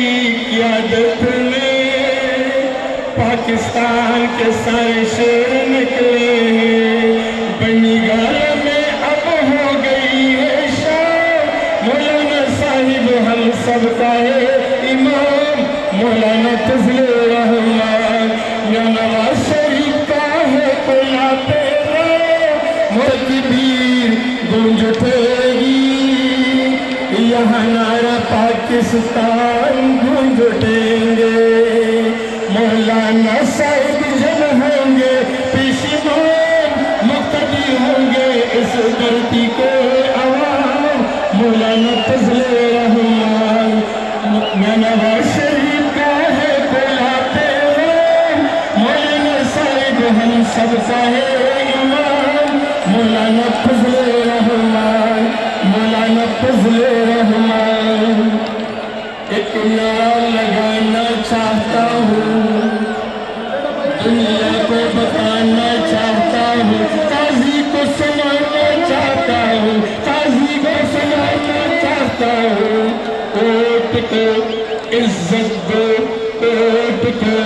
قیادت میں پاکستان کے سارے شیر نکلے ہیں، بنی گال میں اب ہو گئی ہے شام، مولانا صاحب ہم سب کا ہے امام، مولانا فضل الرحمان، یا نواز شریف کا ہے کونا پیرا، تکبیر گونج اٹھے گی، یہاں نعرہ پاکستان گونج اٹھیں گے، مولانا صاحب جب ہوں گے پیشمان، مقتدی ہوں گے اس دھرتی کو عوام، مولانا فضل الرحمان، نواز شریف کا ہے کونا پیرا، مولانا صاحب ہم سب کا ہے امام، مولانا فضل الرحمان، مولانا فضل الرحمان۔ ایک نعرہ لگانا چاہتا ہوں، دنیا کو بتانا چاہتا ہوں، قاضی کو سنانا چاہتا ہوں، قاضی کو سنانا چاہتا ہوں، ووٹ کو عزت دو، ووٹ کو